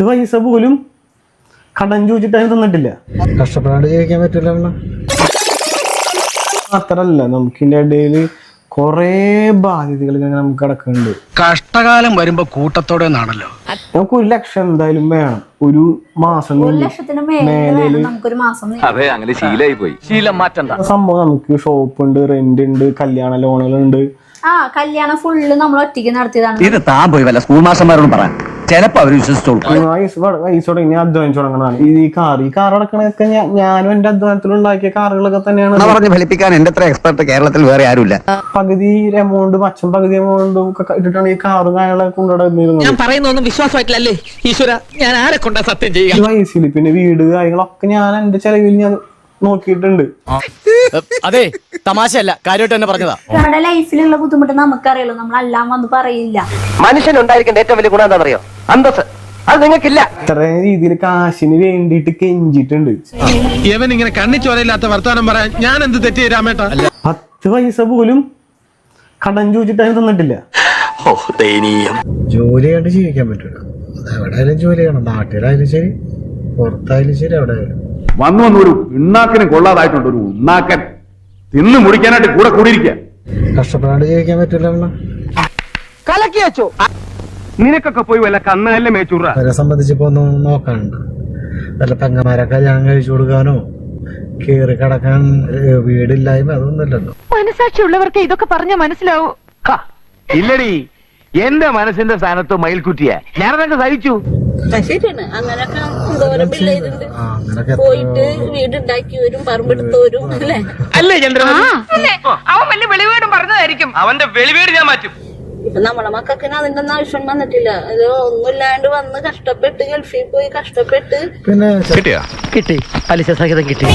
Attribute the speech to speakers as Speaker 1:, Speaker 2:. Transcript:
Speaker 1: 10 പൈസ പോലും കടം ചോദിച്ചിട്ട് തന്നിട്ടില്ല.
Speaker 2: കഷ്ടപ്പെടാണ്ട് ജീവിക്കാൻ പറ്റില്ല.
Speaker 1: മാത്രല്ല നമുക്കിന്റെ ഇടയിൽ കൊറേ ബാധ്യതകൾ നമുക്ക് കിടക്കുന്നുണ്ട്.
Speaker 3: കഷ്ടകാലം വരുമ്പോ കൂട്ടത്തോടെ നാണല്ലോ.
Speaker 1: നമുക്ക് 1 ലക്ഷം എന്തായാലും വേണം ഒരു മാസം.
Speaker 4: 1 ലക്ഷത്തിന് മേലെ നമുക്കൊരു മാസം.
Speaker 5: അതെ, അങ്ങനെ ശീലമായി പോയി. ശീലം മാറ്റണ്ട.
Speaker 1: സംഭവം നമുക്ക് ഷോപ്പ് ഉണ്ട്, റെന്റ് ഉണ്ട്, കല്യാണ ലോണുകളുണ്ട്.
Speaker 4: കല്യാണം ഫുള്ള് നമ്മൾ ഒറ്റയ്ക്ക് നടത്തിയതാണ്.
Speaker 3: ഇത് താൻ പോയി വല്ല സ്കൂൾ മാസ്റ്റർമാരോടും പറയാൻ ചിലപ്പോ അവര് വിശ്വസിച്ചോളൂ.
Speaker 1: വയസ്സോടെ ഇനി അധ്വാനിച്ചു തുടങ്ങണതാണ്. ഈ കാർ അടക്കണൊക്കെ ഞാനും എന്റെ അധ്വാനത്തിൽ ഉണ്ടാക്കിയ കാറുകളൊക്കെ തന്നെയാണ്.
Speaker 3: പറഞ്ഞ് ഫലിപ്പിക്കാൻ എന്റെ അത്ര എക്സ്പെർട്ട് കേരളത്തിൽ വേറെ ആരുമില്ല.
Speaker 1: പകുതി എമൗണ്ട് അച്ഛൻ പകുതി എമൗണ്ട് ഒക്കെ ഇട്ടിട്ടാണ് ഈ കാറും കാര്യങ്ങളൊക്കെ കൊണ്ടുവരുന്നത്.
Speaker 6: ഞാൻ പറയുന്നൊന്നും വിശ്വാസമായിട്ടില്ലല്ലേ ഈശ്വര, ഞാൻ ആരെ കൊണ്ടാ സത്യം ചെയ്യുക.
Speaker 1: ഈ വയസ്സിൽ പിന്നെ വീട് കാര്യങ്ങളൊക്കെ ഞാൻ എന്റെ ചെലവിൽ ഞാൻ നോക്കിയിട്ടുണ്ട്.
Speaker 6: അതെ, തമാശയല്ല, കാര്യമായിട്ട് തന്നെ പറഞ്ഞതാ.
Speaker 4: നമ്മുടെ ലൈഫിലുള്ള ബുദ്ധിമുട്ട് നമുക്കറിയാലോ, നമ്മളെല്ലാം വന്ന് പറയില്ല.
Speaker 5: മനുഷ്യനുണ്ടായിരിക്കേണ്ട ഏറ്റവും വലിയ ഗുണം എന്താ പറയുക? അന്തസ്. അത് നിങ്ങൾക്കില്ല.
Speaker 1: ഇത്രയും രീതിയിൽ കാശിന് വേണ്ടിയിട്ട് കെഞ്ചിട്ടുണ്ട്.
Speaker 7: ഇവൻ ഇങ്ങനെ കണ്ണിച്ചോരയില്ലാത്ത വർത്താനം പറയാൻ ഞാൻ എന്ത് തെറ്റ് രാമേട്ട?
Speaker 1: 10 പൈസ പോലും കടം ചോദിച്ചിട്ട് തന്നിട്ടില്ല.
Speaker 2: ജോലി ആയിട്ട് ജീവിക്കാൻ പറ്റില്ല. അത് എവിടെയായാലും ജോലി ചെയ്യണം. നാട്ടിലായാലും ശരി, പുറത്തായാലും ശരി, എവിടെയായാലും.
Speaker 5: വന്നൊരു ഉണ്ണാക്കിനും കൊള്ളാതായിട്ടുണ്ട്. ഒരു ഉണ്ണാക്കൻ തിന്ന് മുടിക്കാനായിട്ട് കൂടെ കൂടിയിരിക്കുക.
Speaker 2: കഷ്ടപ്പെടാണ്ട് ജീവിക്കാൻ പറ്റില്ല.
Speaker 5: കലക്കി വെച്ചോ. നിനക്കൊക്കെ പോയി വല്ല കന്നല്ലേ മേച്ചൂറ.
Speaker 2: അവരെ സംബന്ധിച്ചിപ്പോ ഒന്നും നോക്കാനുണ്ട്. വല്ല പെങ്ങന്മാരെ കല്യാണം കഴിച്ചു കൊടുക്കാനോ കേറി കിടക്കാൻ വീടില്ലായ്മ അതൊന്നുമില്ലല്ലോ.
Speaker 8: മനസാക്ഷിയുള്ളവർക്ക് ഇതൊക്കെ പറഞ്ഞ മനസ്സിലാവൂ.
Speaker 5: ഇല്ലടി, എന്റെ മനസ്സിന്റെ സ്ഥാനത്ത് മയിൽക്കുറ്റിയ ഞാനതൊക്കെ സഹിച്ചു.
Speaker 8: ശരിയാണ്, അങ്ങനൊക്കെ എന്തോരം പിള്ളേരുണ്ട്. പോയിട്ട് വീടുണ്ടാക്കി വരും, പറമ്പെടുത്ത് വരും.
Speaker 7: അല്ലേ ചന്ദ്രൻ?
Speaker 8: അവൻ വലിയ വെളിവേടും പറഞ്ഞതായിരിക്കും.
Speaker 7: അവന്റെ വെളിവേട് ഞാൻ മാറ്റും.
Speaker 8: ഇപ്പൊ നമ്മളെ മക്കൾക്ക് അതിന്റെ ഒന്നും ആവശ്യം വന്നിട്ടില്ല. ഇത് ഒന്നുമില്ലാണ്ട് വന്ന് കഷ്ടപ്പെട്ട് ഗൾഫിൽ പോയി കഷ്ടപ്പെട്ട്
Speaker 2: പിന്നെ
Speaker 6: കിട്ടി, പലിശ സഹിതം കിട്ടി.